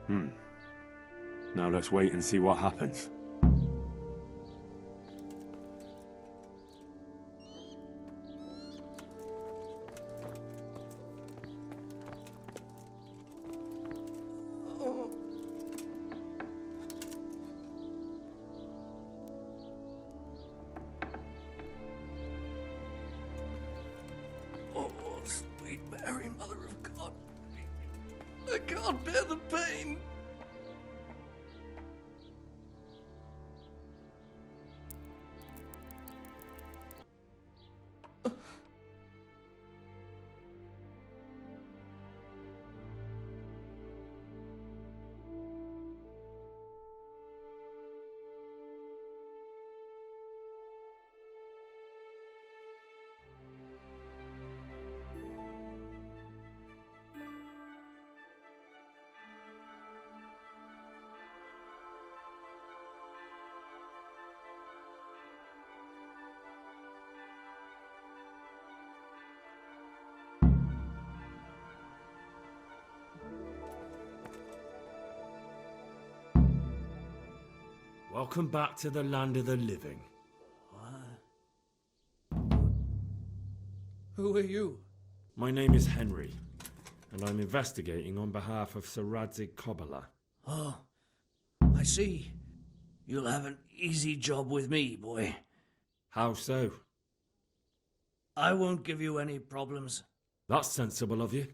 Hmm. Now let's wait and see what happens. Oh, sweet Mary, Mother of God. I can't bear the pain. Welcome back to the land of the living. Who are you? My name is Henry, and I'm investigating on behalf of Sir Radzig Kobyla. Oh, I see. You'll have an easy job with me, boy. How so? I won't give you any problems. That's sensible of you.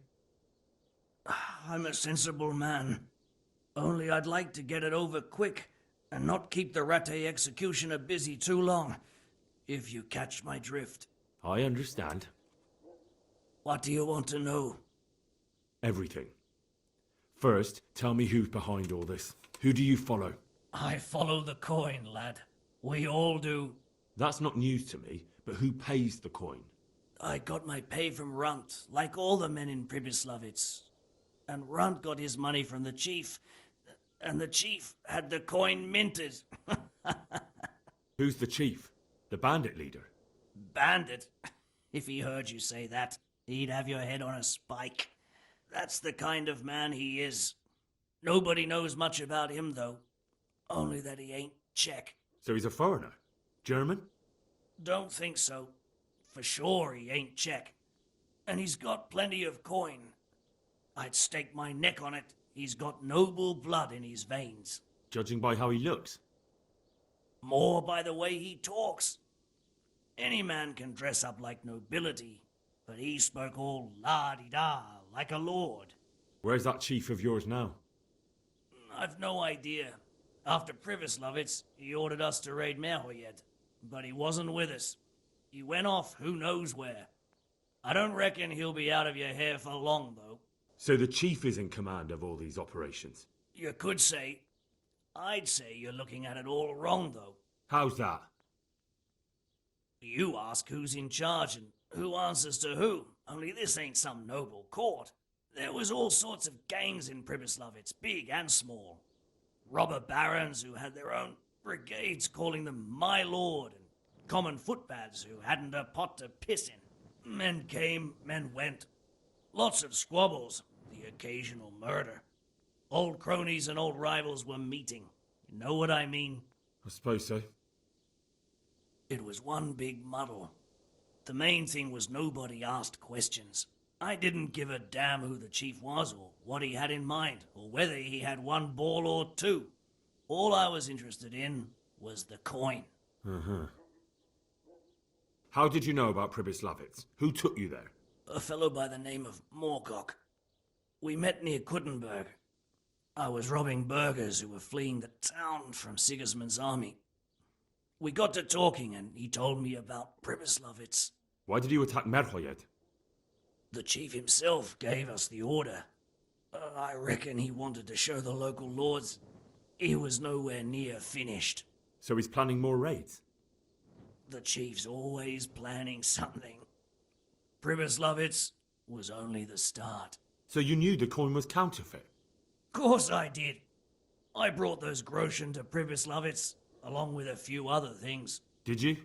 I'm a sensible man. Only I'd like to get it over quick and not keep the Rattay executioner busy too long, if you catch my drift. I understand. What do you want to know? Everything. First, tell me who's behind all this. Who do you follow? I follow the coin, lad. We all do. That's not news to me, but who pays the coin? I got my pay from Runt, like all the men in Pribyslavitz. And Runt got his money from the chief, and the chief had the coin minted. Who's the chief? The bandit leader? Bandit? If he heard you say that, he'd have your head on a spike. That's the kind of man he is. Nobody knows much about him, though. Only that he ain't Czech. So he's a foreigner? German? Don't think so. For sure he ain't Czech. And he's got plenty of coin. I'd stake my neck on it. He's got noble blood in his veins. Judging by how he looks? More by the way he talks. Any man can dress up like nobility, but he spoke all la-di-da, like a lord. Where's that chief of yours now? I've no idea. After Pribyslavitz, he ordered us to raid Merhoyed, but he wasn't with us. He went off who knows where. I don't reckon he'll be out of your hair for long, though. So the chief is in command of all these operations? You could say. I'd say you're looking at it all wrong, though. How's that? You ask who's in charge and who answers to who, only this ain't some noble court. There was all sorts of gangs in Pribyslavitz, big and small. Robber barons who had their own brigades calling them my lord, and common footpads who hadn't a pot to piss in. Men came, men went. Lots of squabbles, the occasional murder. Old cronies and old rivals were meeting. You know what I mean? I suppose so. It was one big muddle. The main thing was nobody asked questions. I didn't give a damn who the chief was or what he had in mind or whether he had one ball or two. All I was interested in was the coin. Uh-huh. How did you know about Pribyslavitz? Who took you there? A fellow by the name of Moorcock. We met near Kuttenberg. I was robbing burghers who were fleeing the town from Sigismund's army. We got to talking and he told me about Pribyslavitz. Why did you attack Merhoyed? The chief himself gave us the order. I reckon he wanted to show the local lords he was nowhere near finished. So he's planning more raids? The chief's always planning something. Pribyslavitz was only the start. So you knew the coin was counterfeit? Course I did. I brought those groschen to Pribyslavitz, along with a few other things. Did you?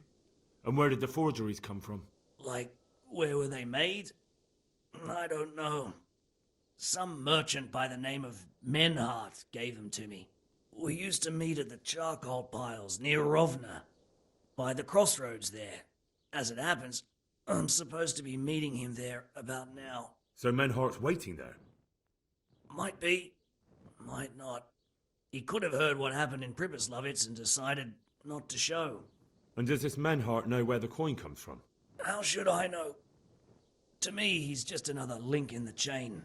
And where did the forgeries come from? Like, where were they made? I don't know. Some merchant by the name of Menhart gave them to me. We used to meet at the charcoal piles near Rovna, by the crossroads there. As it happens, I'm supposed to be meeting him there about now. So Menhart's waiting there? Might be, might not. He could have heard what happened in Pribyslavitz and decided not to show. And does this Menhart know where the coin comes from? How should I know? To me, he's just another link in the chain.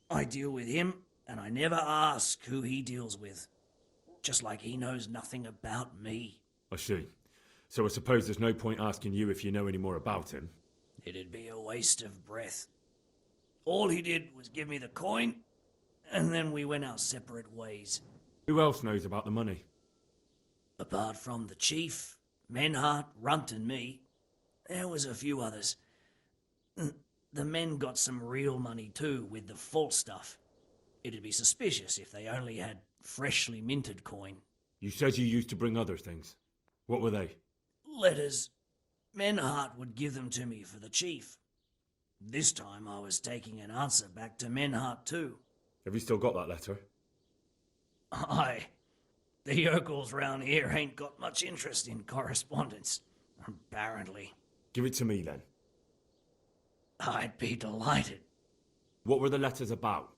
I deal with him, and I never ask who he deals with. Just like he knows nothing about me. I see. So I suppose there's no point asking you if you know any more about him. It'd be a waste of breath. All he did was give me the coin, and then we went our separate ways. Who else knows about the money? Apart from the chief, Menhart, Runt and me, there was a few others. The men got some real money too, with the false stuff. It'd be suspicious if they only had freshly minted coin. You said you used to bring other things. What were they? Letters. Menhart would give them to me for the chief. This time I was taking an answer back to Menhart too. Have you still got that letter? Aye. The yokels round here ain't got much interest in correspondence, apparently. Give it to me then. I'd be delighted. What were the letters about?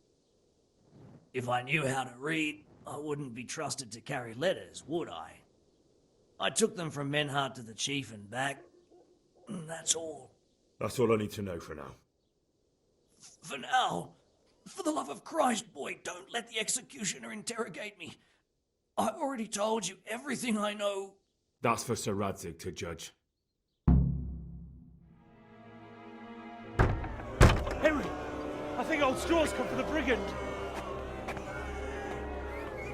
If I knew how to read, I wouldn't be trusted to carry letters, would I? I took them from Menhart to the chief and back. That's all. That's all I need to know for now. For now, for the love of Christ, boy, don't let the executioner interrogate me. I've already told you everything I know. That's for Sir Radzig to judge. Henry! I think old Straw's come for the brigand.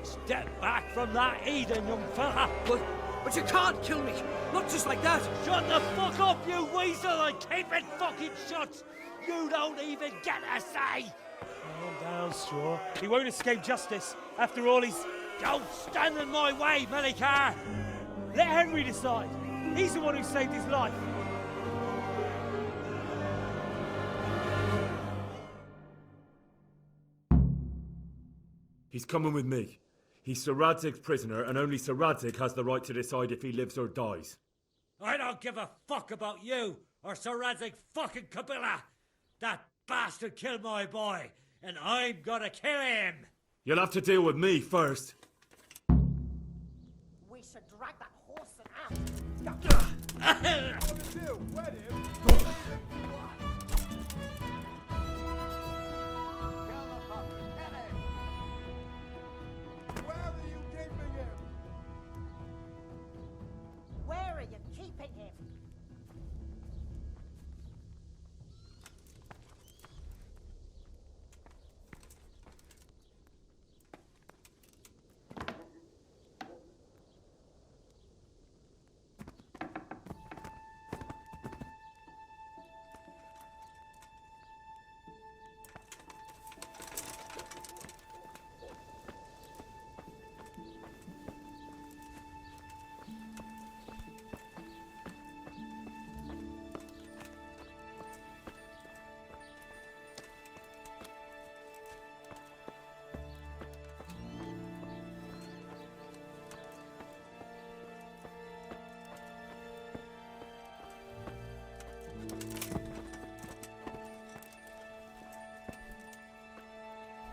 Step back from that Eden, young fella! But you can't kill me! Not just like that! Shut the fuck up, you weasel, and keep it fucking shut! You don't even get a say! Calm down, Straw. He won't escape justice. After all, he's... Don't stand in my way, Melikar! Let Henry decide. He's the one who saved his life. He's coming with me. He's Sir Radzig's prisoner, and only Sir Radzig has the right to decide if he lives or dies. I don't give a fuck about you, or Sir Radzig fucking Kabila! That bastard killed my boy, and I'm gonna kill him! You'll have to deal with me first. We should drag that horse and Where are you keeping him?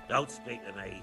Don't speak to me.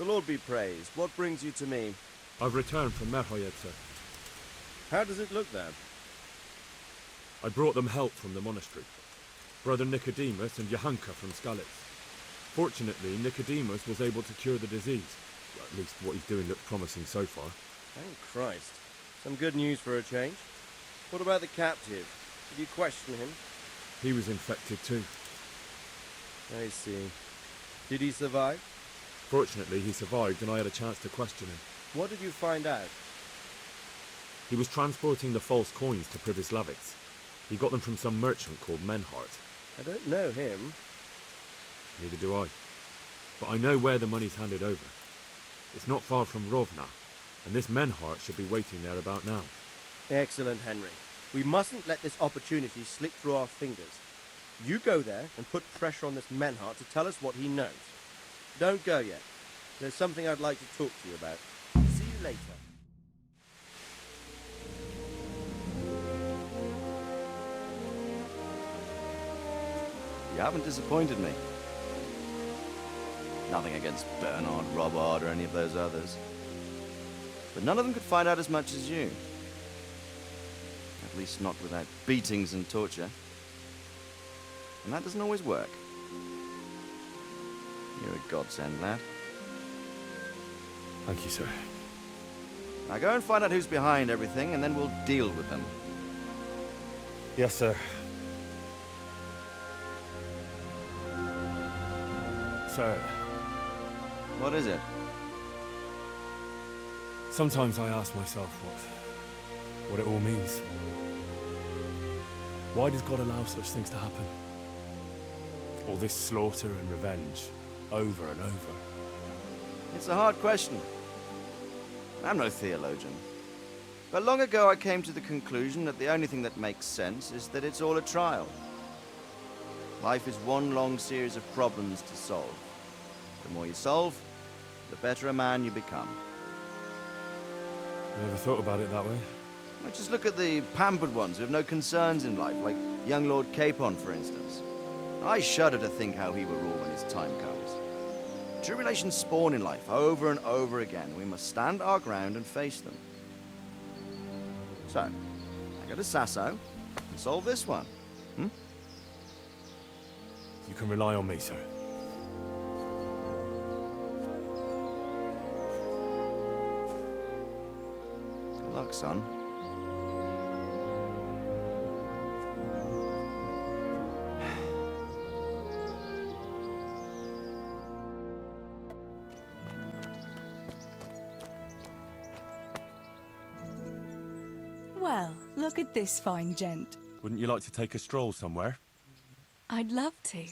Lord be praised. What brings you to me? I've returned from Merhoyed, sir. How does it look there? I brought them help from the monastery. Brother Nicodemus and Johanka from Skalitz. Fortunately, Nicodemus was able to cure the disease. Well, at least what he's doing looks promising so far. Thank Christ. Some good news for a change. What about the captive? Did you question him? He was infected too. I see. Did he survive? Fortunately, he survived and I had a chance to question him. What did you find out? He was transporting the false coins to Privislavitz. He got them from some merchant called Menhart. I don't know him. Neither do I. But I know where the money's handed over. It's not far from Rovna, and this Menhart should be waiting there about now. Excellent, Henry. We mustn't let this opportunity slip through our fingers. You go there and put pressure on this Menhart to tell us what he knows. Don't go yet. There's something I'd like to talk to you about. See you later. You haven't disappointed me. Nothing against Bernard, Robard, or any of those others. But none of them could find out as much as you. At least not without beatings and torture. And that doesn't always work. You're a godsend, lad. Thank you, sir. Now go and find out who's behind everything, and then we'll deal with them. Yes, sir. Sir, What is it? sometimes I ask myself what it all means. Why does God allow such things to happen? All this slaughter and revenge, over and over. It's a hard question. I'm no theologian. But long ago I came to the conclusion that the only thing that makes sense is that it's all a trial. Life is one long series of problems to solve. The more you solve, the better a man you become. I never thought about it that way. Now just look at the pampered ones who have no concerns in life, like young Lord Capon, for instance. I shudder to think how he will rule when his time comes. Tribulations spawn in life over and over again. We must stand our ground and face them. So, I go to Sasso and solve this one. You can rely on me, sir. Good luck, son. Well, look at this fine gent. Wouldn't you like to take a stroll somewhere? I'd love to.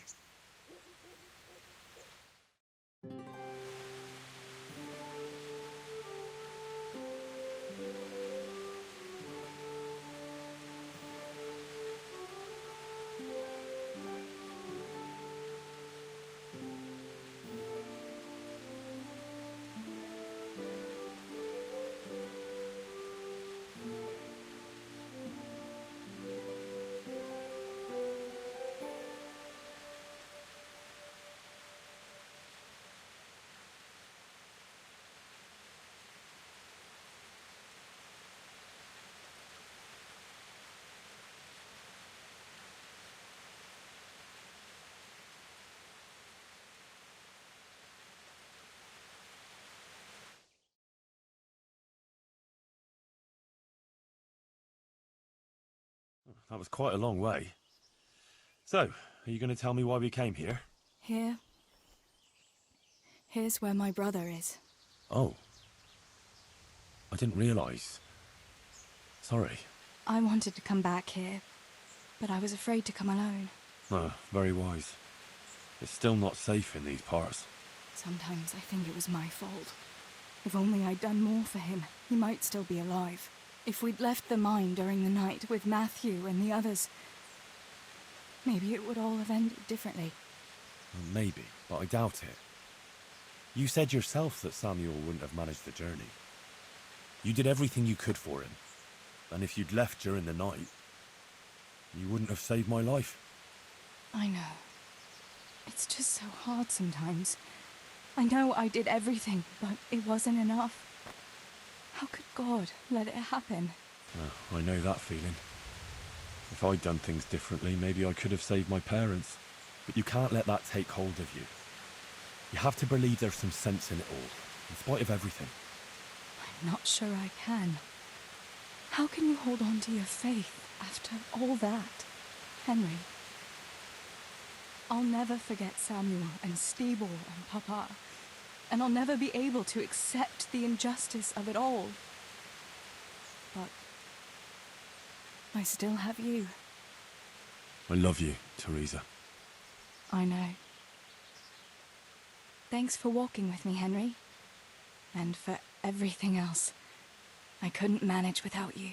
That was quite a long way. So, are you going to tell me why we came here? Here's where my brother is. Oh. I didn't realise. Sorry. I wanted to come back here, but I was afraid to come alone. No, very wise. It's still not safe in these parts. Sometimes I think it was my fault. If only I'd done more for him, he might still be alive. If we'd left the mine during the night with Matthew and the others, maybe it would all have ended differently. Well, maybe, but I doubt it. You said yourself that Samuel wouldn't have managed the journey. You did everything you could for him. And if you'd left during the night, you wouldn't have saved my life. I know. It's just so hard sometimes. I know I did everything, but it wasn't enough. How could God let it happen? I know that feeling. If I'd done things differently, maybe I could have saved my parents. But you can't let that take hold of you. You have to believe there's some sense in it all, in spite of everything. I'm not sure I can. How can you hold on to your faith after all that, Henry? I'll never forget Samuel and Stibor and Papa, and I'll never be able to accept the injustice of it all. But I still have you. I love you, Teresa. I know. Thanks for walking with me, Henry. And for everything else. I couldn't manage without you.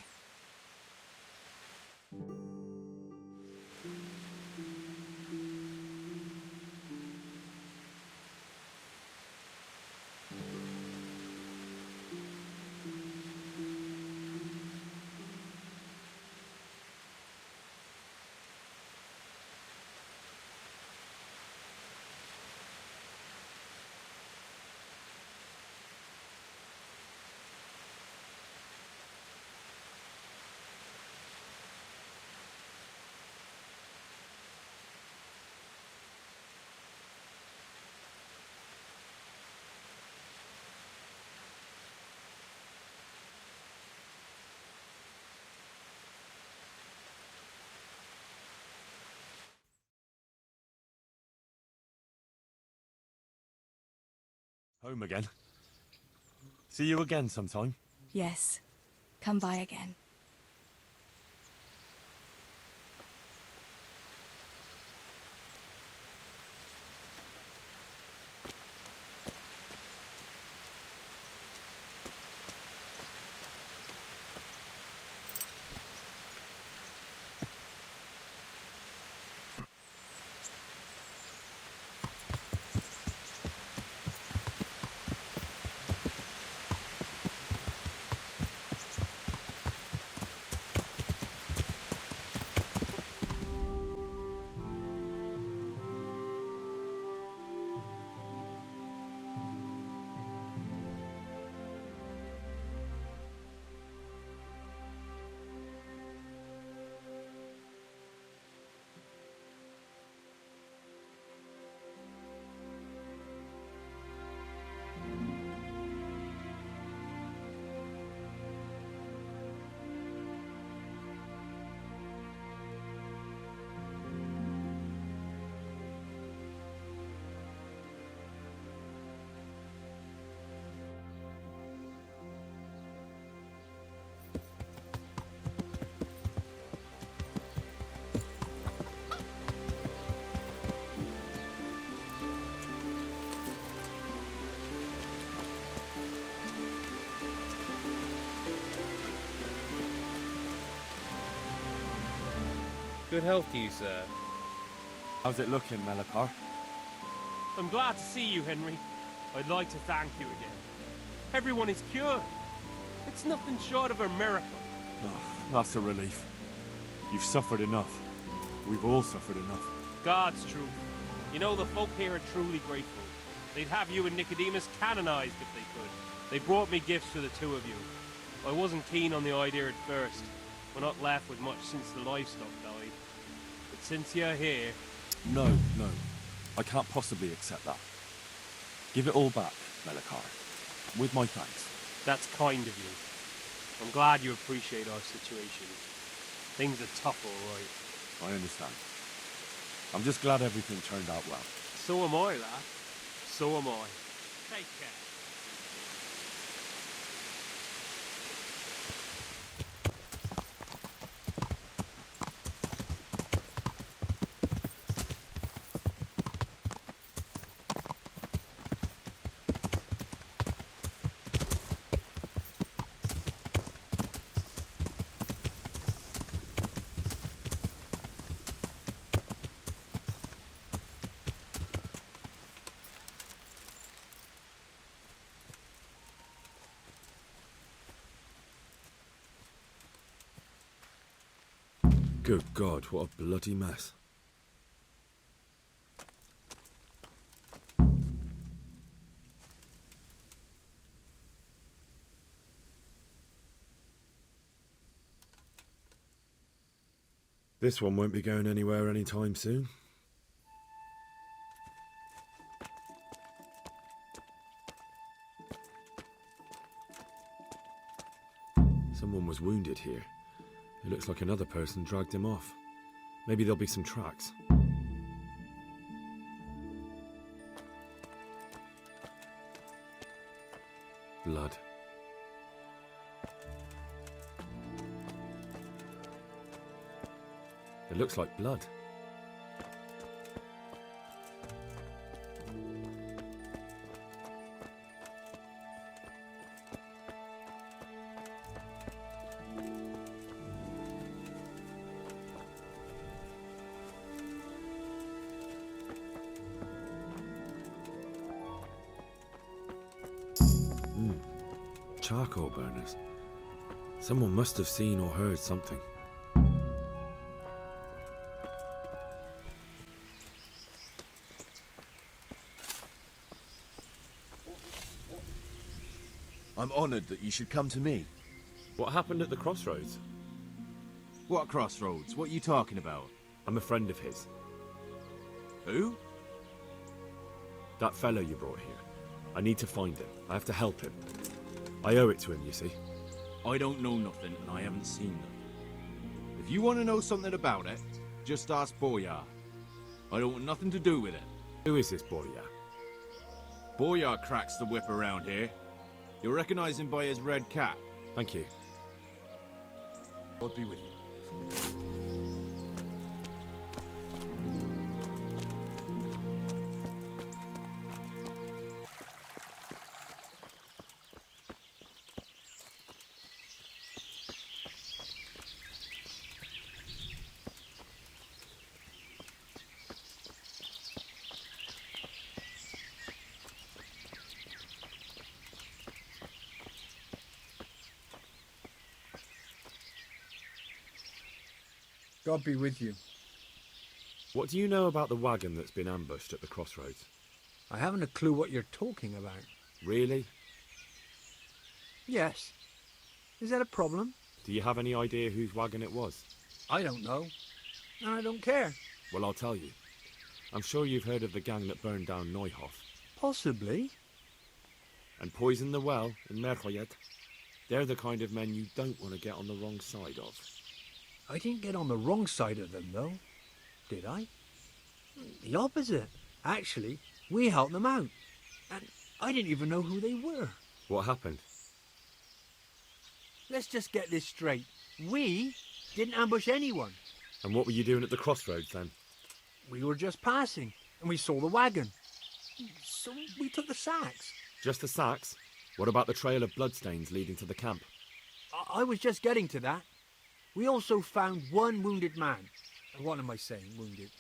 Home again. See you again sometime. Yes. Come by again. Good health to you, sir. How's it looking, Melikar? I'm glad to see you, Henry. I'd like to thank you again. Everyone is cured. It's nothing short of a miracle. Oh, that's a relief. You've suffered enough. We've all suffered enough. God's truth. You know, the folk here are truly grateful. They'd have you and Nicodemus canonized if they could. They brought me gifts for the two of you. I wasn't keen on the idea at first. We're not left with much since the livestock died. But since you're here... No. I can't possibly accept that. Give it all back, Melikar. With my thanks. That's kind of you. I'm glad you appreciate our situation. Things are tough, all right. I understand. I'm just glad everything turned out well. So am I, lad. So am I. Take care. Good God, what a bloody mess. This one won't be going anywhere anytime soon. Someone was wounded here. It looks like another person dragged him off. Maybe there'll be some tracks. Blood. It looks like blood. Charcoal burners. Someone must have seen or heard something. I'm honoured that you should come to me. What happened at the crossroads? What crossroads? What are you talking about? I'm a friend of his. Who? That fellow you brought here. I need to find him. I have to help him. I owe it to him, you see. I don't know nothing, and I haven't seen nothing. If you want to know something about it, just ask Boyar. I don't want nothing to do with it. Who is this Boyar? Boyar cracks the whip around here. You'll recognize him by his red cap. Thank you. God be with you. God be with you. What do you know about the wagon that's been ambushed at the crossroads? I haven't a clue what you're talking about. Really? Yes. Is that a problem? Do you have any idea whose wagon it was? I don't know. And I don't care. Well, I'll tell you. I'm sure you've heard of the gang that burned down Neuhof Possibly. and poisoned the well in Merchoyet. They're the kind of men you don't want to get on the wrong side of. I didn't get on the wrong side of them, though. Did I? The opposite. Actually, we helped them out. And I didn't even know who they were. What happened? Let's just get this straight. We didn't ambush anyone. And what were you doing at the crossroads then? We were just passing, and we saw the wagon. So we took the sacks. Just the sacks? What about the trail of bloodstains leading to the camp? I was just getting to that. We also found one wounded man. What am I saying, wounded?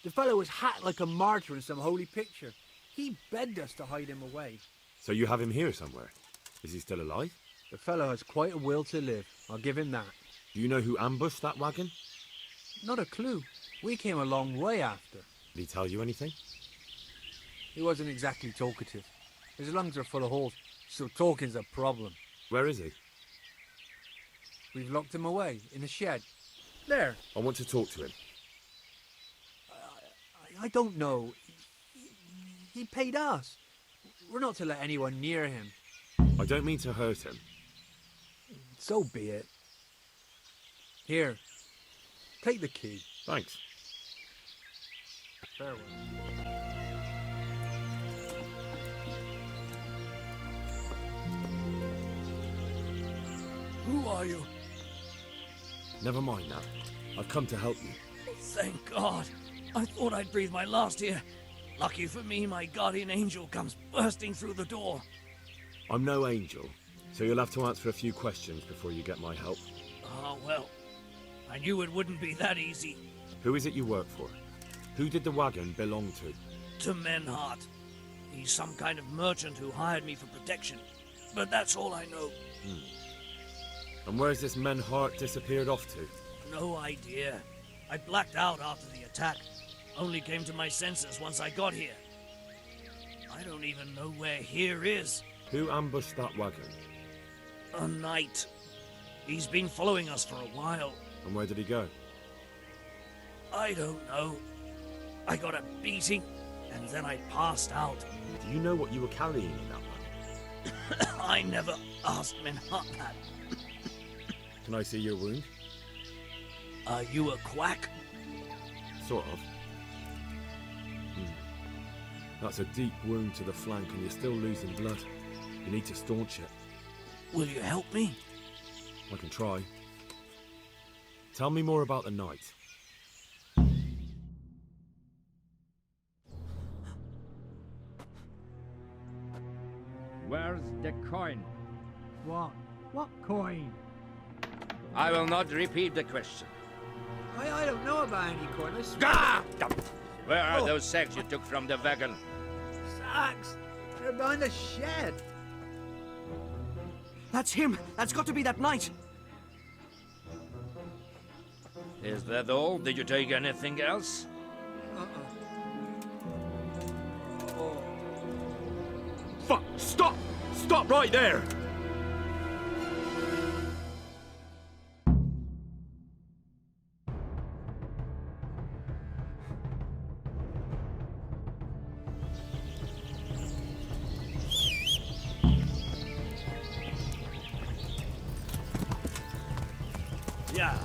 The fellow was hacked like a martyr in some holy picture. He begged us to hide him away. So you have him here somewhere? Is he still alive? The fellow has quite a will to live. I'll give him that. Do you know who ambushed that wagon? Not a clue. We came a long way after. Did he tell you anything? He wasn't exactly talkative. His lungs are full of holes, so talking's a problem. Where is he? We've locked him away in a shed. There. I want to talk to him. I don't know. He paid us. We're not to let anyone near him. I don't mean to hurt him. So be it. Here. Take the key. Thanks. Farewell. Who are you? Never mind that. I've come to help you. Thank God. I thought I'd breathe my last here. Lucky for me, my guardian angel comes bursting through the door. I'm no angel, so you'll have to answer a few questions before you get my help. Ah, well. I knew it wouldn't be that easy. Who is it you work for? Who did the wagon belong to? To Menhart. He's some kind of merchant who hired me for protection. But that's all I know. And where's this Menhart disappeared off to? No idea. I blacked out after the attack. Only came to my senses once I got here. I don't even know where here is. Who ambushed that wagon? A knight. He's been following us for a while. And where did he go? I don't know. I got a beating, and then I passed out. Do you know what you were carrying in that one? I never asked Menhart that. Can I see your wound? Are you a quack? Sort of. That's a deep wound to the flank and you're still losing blood. You need to staunch it. Will you help me? I can try. Tell me more about the night. Where's the coin? What? What coin? I will not repeat the question. I don't know about any coin, I swear. Ah! Where are Oh. those sacks you took from the wagon? Sacks! They're behind the shed. That's him! That's got to be that knight! Is that all? Did you take anything else? Fuck! Stop! Stop right there! Yeah.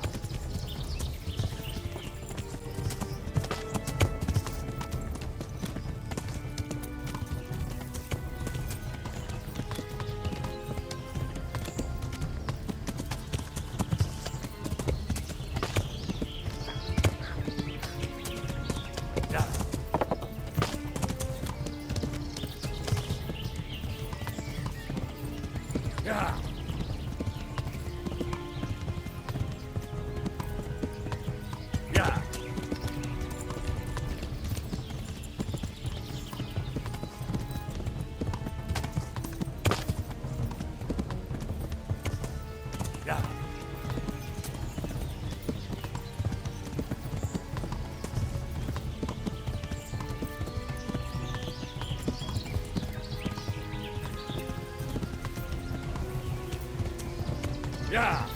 Yeah. Yeah. Yeah. Yeah.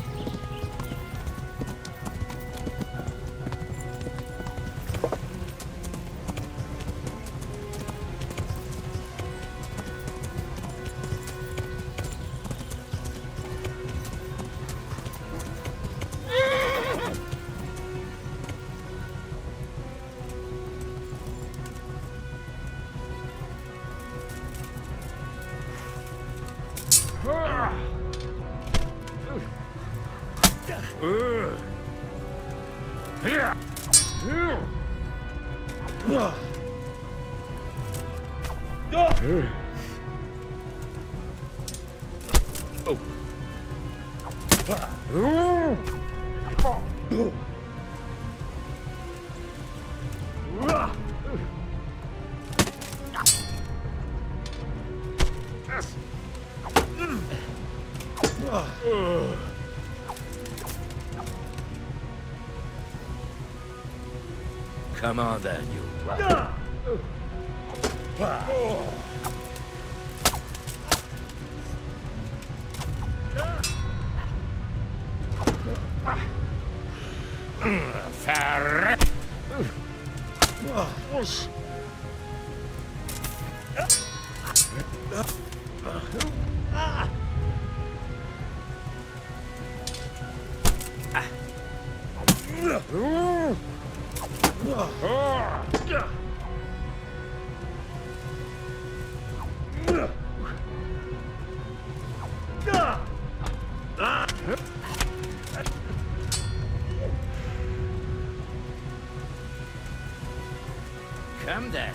Come on then, you. Fair. Come then.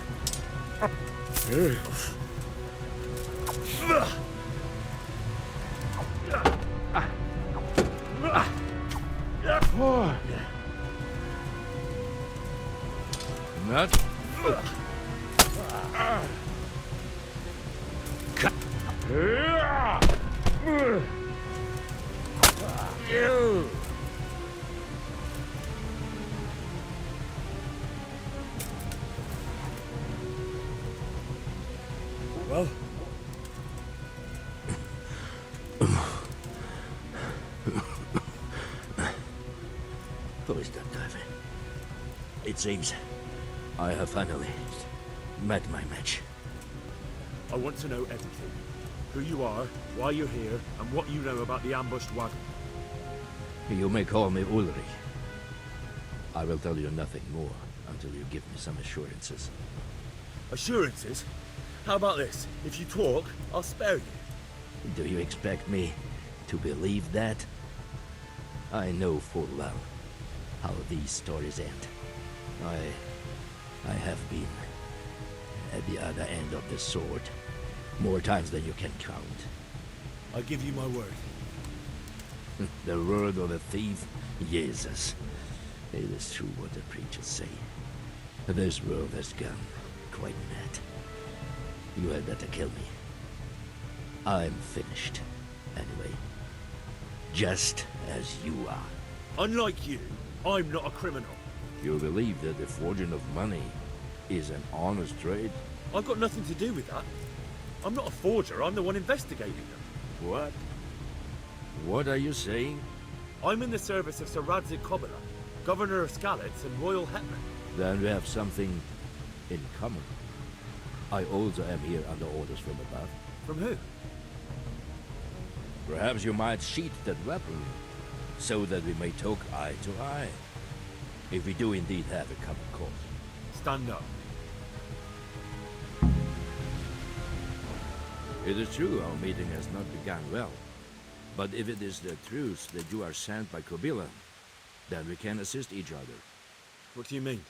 Not. You. Well? Who is that, David? It seems I have finally met my match. I want to know everything. Who you are, why you're here, and what you know about the ambushed wagon. You may call me Ulrich. I will tell you nothing more until you give me some assurances. Assurances? How about this? If you talk, I'll spare you. Do you expect me to believe that? I know full well how these stories end. I have been at the other end of the sword more times than you can count. I give you my word. The word of a thief? Jesus. It is true what the preachers say. This world has gone quite mad. You had better kill me. I'm finished, anyway. Just as you are. Unlike you, I'm not a criminal. You believe that the forging of money is an honest trade? I've got nothing to do with that. I'm not a forger, I'm the one investigating them. What? What are you saying? I'm in the service of Sir Radzig Kobyla, Governor of Skalitz and Royal Hetman. Then we have something in common. I also am here under orders from above. From who? Perhaps you might sheath that weapon, so that we may talk eye to eye. If we do indeed have a common cause. Stand up. It is true our meeting has not begun well. But if it is the truth that you are sent by Kobyla, then we can assist each other. What do you mean?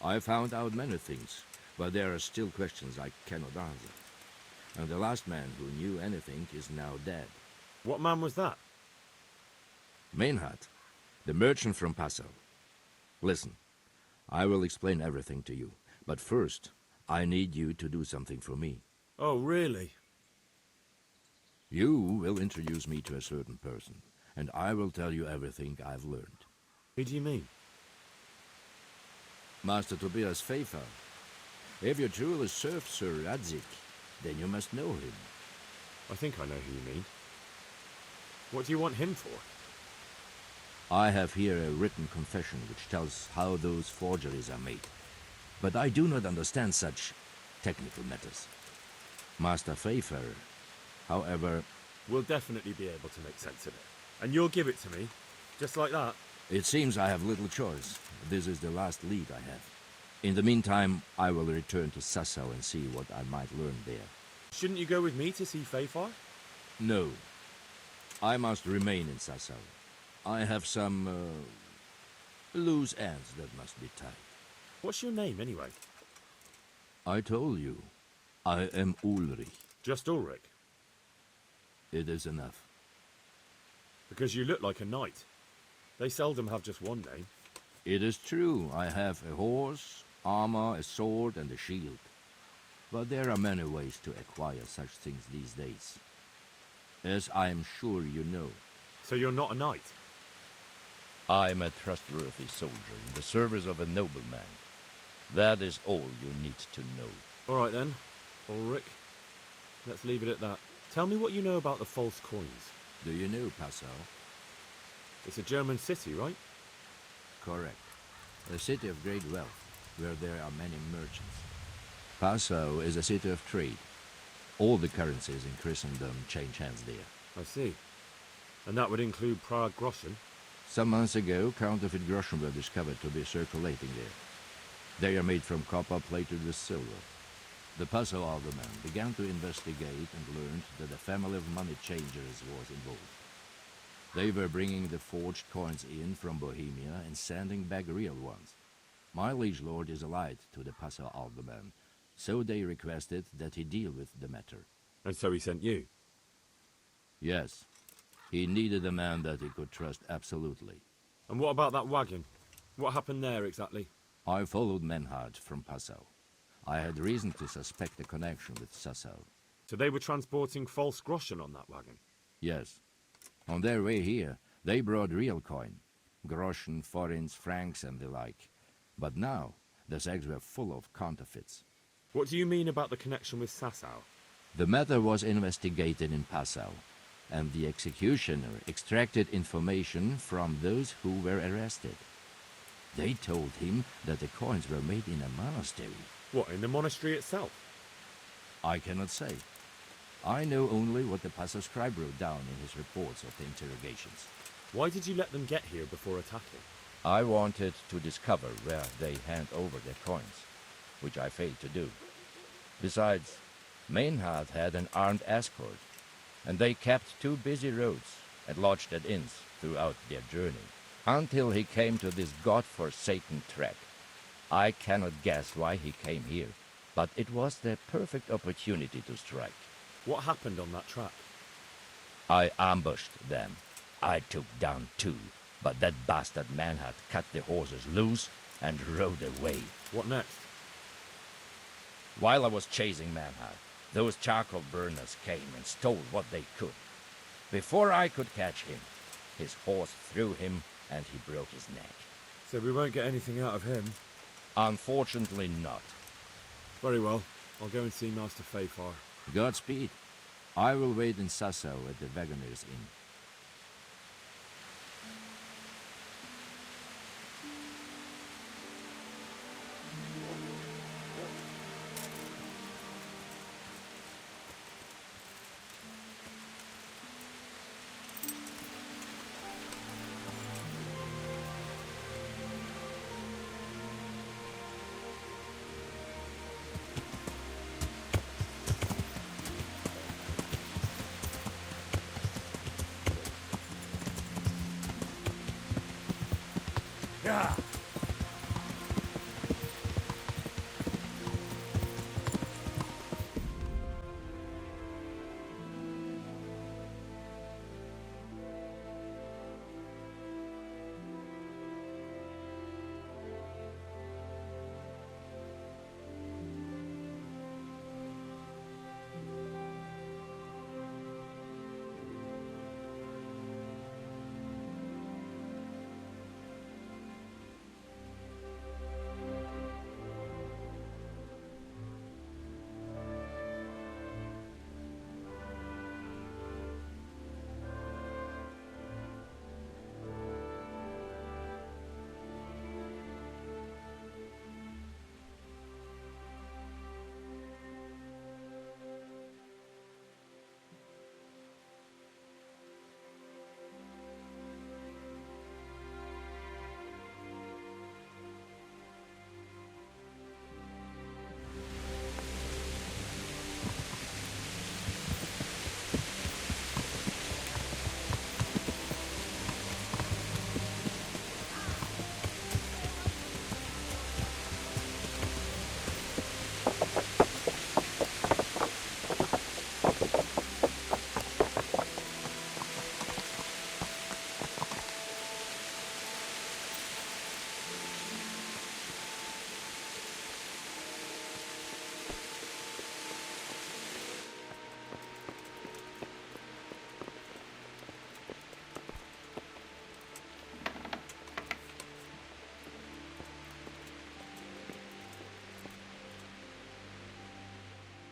I found out many things, but there are still questions I cannot answer. And the last man who knew anything is now dead. What man was that? Meinhard, the merchant from Passau. Listen, I will explain everything to you, but first, I need you to do something for me. Oh, really? You will introduce me to a certain person, and I will tell you everything I've learned. Who do you mean? Master Tobias Pfeiffer. If you truly serve Sir Radzig, then you must know him. I think I know who you mean. What do you want him for? I have here a written confession which tells how those forgeries are made. But I do not understand such technical matters. Master Pfeiffer, however... We'll definitely be able to make sense of it. And you'll give it to me, just like that? It seems I have little choice. This is the last lead I have. In the meantime, I will return to Sassau and see what I might learn there. Shouldn't you go with me to see Pfeiffer? No. I must remain in Sassau. I have some, loose ends that must be tied. What's your name, anyway? I told you. I am Ulrich. Just Ulrich? It is enough. Because you look like a knight. They seldom have just one name. It is true. I have a horse, armor, a sword, and a shield. But there are many ways to acquire such things these days. As I am sure you know. So you're not a knight? I am a trustworthy soldier in the service of a nobleman. That is all you need to know. All right then, Ulrich. Let's leave it at that. Tell me what you know about the false coins. Do you know Passau? It's a German city, right? Correct. A city of great wealth, where there are many merchants. Passau is a city of trade. All the currencies in Christendom change hands there. I see. And that would include Prague groschen? Some months ago, counterfeit groschen were discovered to be circulating there. They are made from copper plated with silver. The Passau alderman began to investigate and learned that a family of money changers was involved. They were bringing the forged coins in from Bohemia and sending back real ones. My liege lord is allied to the Passau alderman, so they requested that he deal with the matter. And so he sent you? Yes. He needed a man that he could trust absolutely. And what about that wagon? What happened there exactly? I followed Meinhard from Passau. I had reason to suspect a connection with Sassau. So they were transporting false groschen on that wagon? Yes. On their way here, they brought real coin. Groschen, forints, francs, and the like. But now, the sacks were full of counterfeits. What do you mean about the connection with Sassau? The matter was investigated in Passau, and the executioner extracted information from those who were arrested. They told him that the coins were made in a monastery. What, in the monastery itself? I cannot say. I know only what the Paso scribe wrote down in his reports of the interrogations. Why did you let them get here before attacking? I wanted to discover where they hand over their coins, which I failed to do. Besides, Maynard had an armed escort, and they kept two busy roads and lodged at inns throughout their journey, until he came to this god-forsaken trek. I cannot guess why he came here, but it was the perfect opportunity to strike. What happened on that track? I ambushed them. I took down two, but that bastard Manhart cut the horses loose and rode away. What next? While I was chasing Manhart, those charcoal burners came and stole what they could. Before I could catch him, his horse threw him and he broke his neck. So we won't get anything out of him? Unfortunately not. Very well. I'll go and see Master Fayfar. Godspeed. I will wait in Sasso at the Wagoner's Inn. Yeah.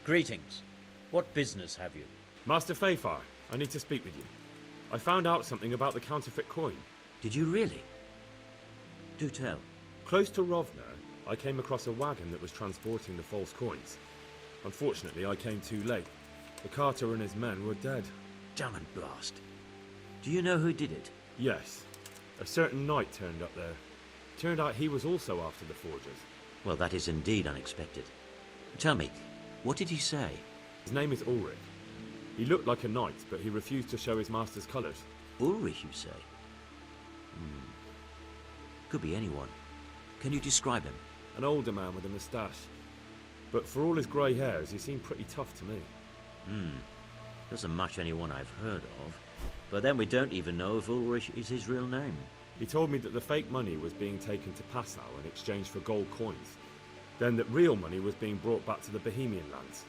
Greetings. What business have you? Master Fayfar, I need to speak with you. I found out something about the counterfeit coin. Did you really? Do tell. Close to Rovna, I came across a wagon that was transporting the false coins. Unfortunately, I came too late. The carter and his men were dead. Damn and blast. Do you know who did it? Yes. A certain knight turned up there. Turned out he was also after the forgers. Well, that is indeed unexpected. Tell me, what did he say? His name is Ulrich. He looked like a knight, but he refused to show his master's colours. Ulrich, you say? Could be anyone. Can you describe him? An older man with a moustache. But for all his grey hairs, he seemed pretty tough to me. Doesn't match anyone I've heard of. But then we don't even know if Ulrich is his real name. He told me that the fake money was being taken to Passau in exchange for gold coins. Then that real money was being brought back to the Bohemian lands.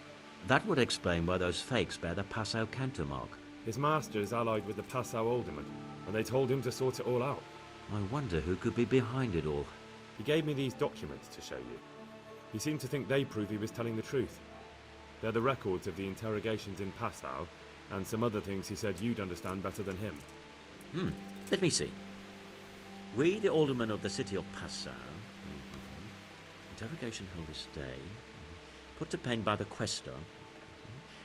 That would explain why those fakes bear the Passau canter mark. His master is allied with the Passau alderman, and they told him to sort it all out. I wonder who could be behind it all. He gave me these documents to show you. He seemed to think they prove he was telling the truth. They're the records of the interrogations in Passau, and some other things he said you'd understand better than him. Let me see. We, the aldermen of the city of Passau, interrogation held this day, put to pen by the questor.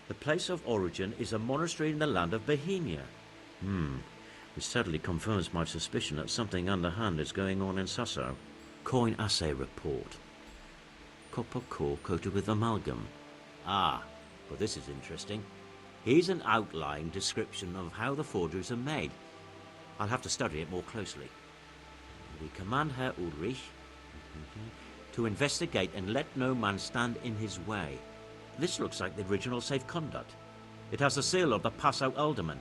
The place of origin is a monastery in the land of Bohemia. Which certainly confirms my suspicion that something underhand is going on in Sasso. Coin assay report. Copper core coated with amalgam. Ah, well, this is interesting. Here's an outline description of how the forgeries are made. I'll have to study it more closely. We command Herr Ulrich to investigate and let no man stand in his way. This looks like the original safe conduct. It has the seal of the Passau alderman,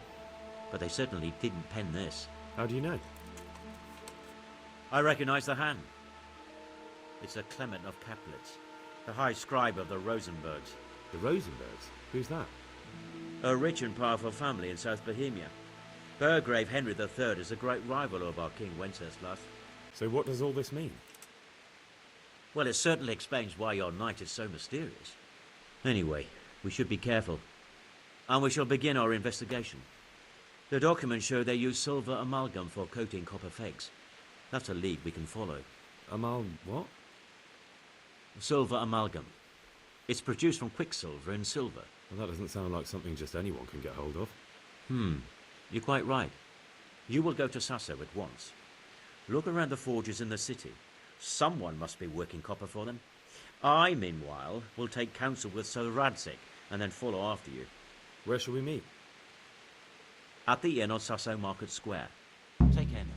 but they certainly didn't pen this. How do you know? I recognize the hand. It's a Clement of Caplitz, the high scribe of the Rosenbergs. The Rosenbergs? Who's that? A rich and powerful family in South Bohemia. Burgrave Henry III is a great rival of our King Wenceslas. So what does all this mean? Well, it certainly explains why your knight is so mysterious. Anyway, we should be careful. And we shall begin our investigation. The documents show they use silver amalgam for coating copper fakes. That's a lead we can follow. What? Silver amalgam. It's produced from quicksilver and silver. Well, that doesn't sound like something just anyone can get hold of. You're quite right. You will go to Sasso at once. Look around the forges in the city. Someone must be working copper for them. I, meanwhile, will take counsel with Sir Radzik and then follow after you. Where shall we meet? At the inn on Sasso Market Square. Take care now.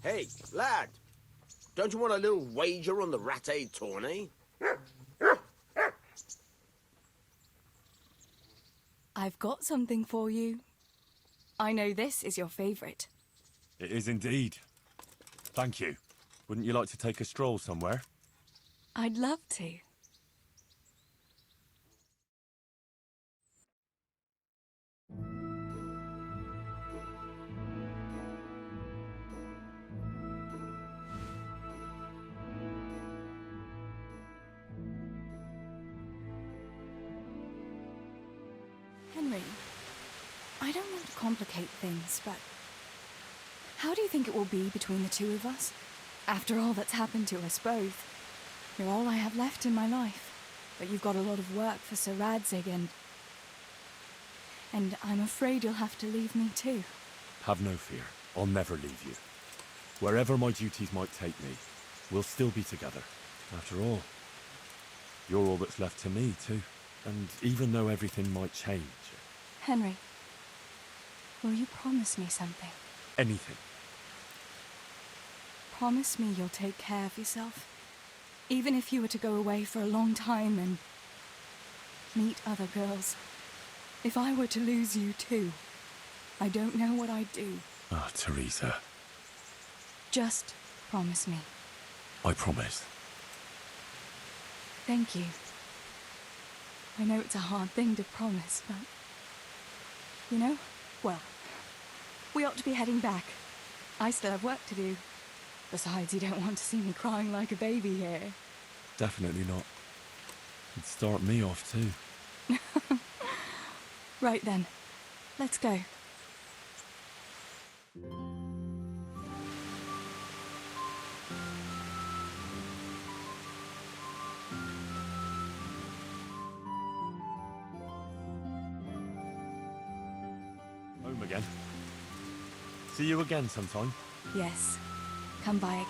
Hey, lad, don't you want a little wager on the Rattay tourney? I've got something for you. I know this is your favourite. It is indeed. Thank you. Wouldn't you like to take a stroll somewhere? I'd love to. Henry, I don't want to complicate things, but how do you think it will be between the two of us? After all that's happened to us both, you're all I have left in my life, but you've got a lot of work for Sir Radzig and I'm afraid you'll have to leave me too. Have no fear. I'll never leave you. Wherever my duties might take me, we'll still be together. After all, you're all that's left to me too. And even though everything might change... Henry, will you promise me something? Anything. Promise me you'll take care of yourself. Even if you were to go away for a long time and meet other girls. If I were to lose you too, I don't know what I'd do. Ah, Teresa. Just promise me. I promise. Thank you. I know it's a hard thing to promise, but... You know, well, we ought to be heading back. I still have work to do. Besides, you don't want to see me crying like a baby here. Definitely not. It'd start me off too. Right then, let's go. Home again. See you again sometime. Yes, come by again.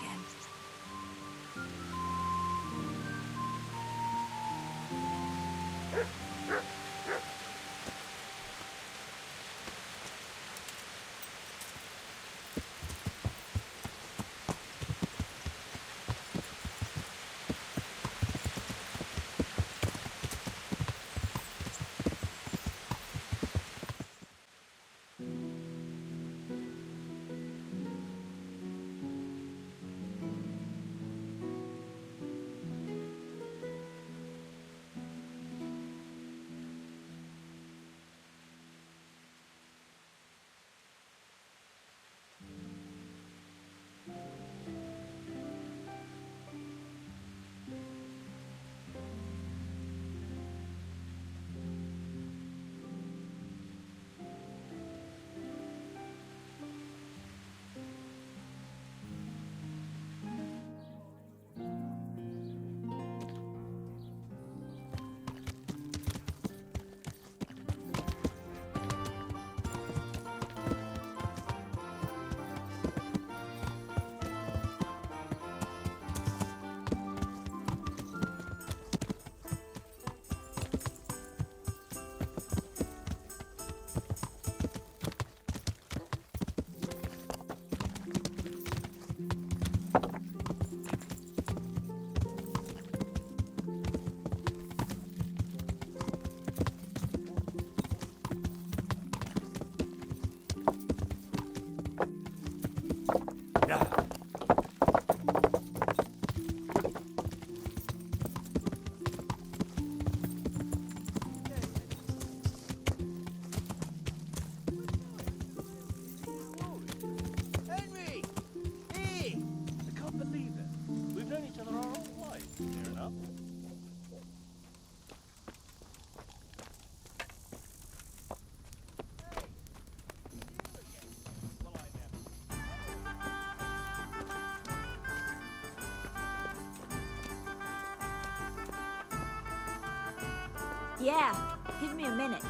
Yeah, give me a minute.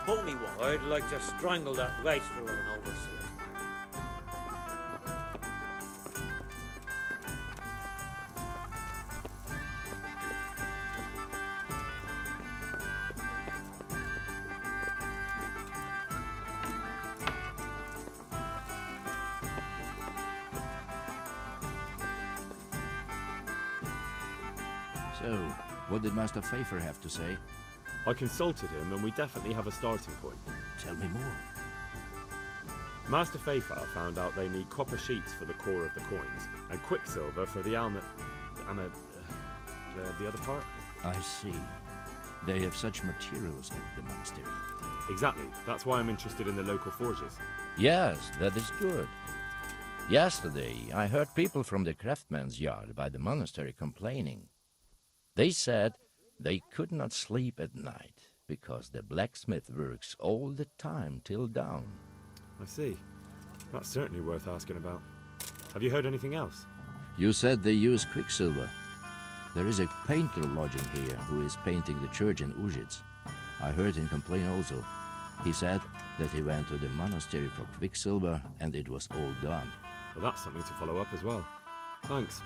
Pull me one. I'd like to strangle that wastrel of an overseer. So, what did Master Pfeiffer have to say? I consulted him, and we definitely have a starting point. Tell me more. Master Pfeiffer found out they need copper sheets for the core of the coins, and quicksilver for the the other part? I see. They have such materials at the monastery. Exactly. That's why I'm interested in the local forges. Yes, that is good. Yesterday, I heard people from the craftsman's yard by the monastery complaining. They said they could not sleep at night because the blacksmith works all the time till dawn. I see. That's certainly worth asking about. Have you heard anything else? You said they use quicksilver. There is a painter lodging here who is painting the church in Ujits. I heard him complain also. He said that he went to the monastery for quicksilver and it was all gone. Well, that's something to follow up as well. Thanks.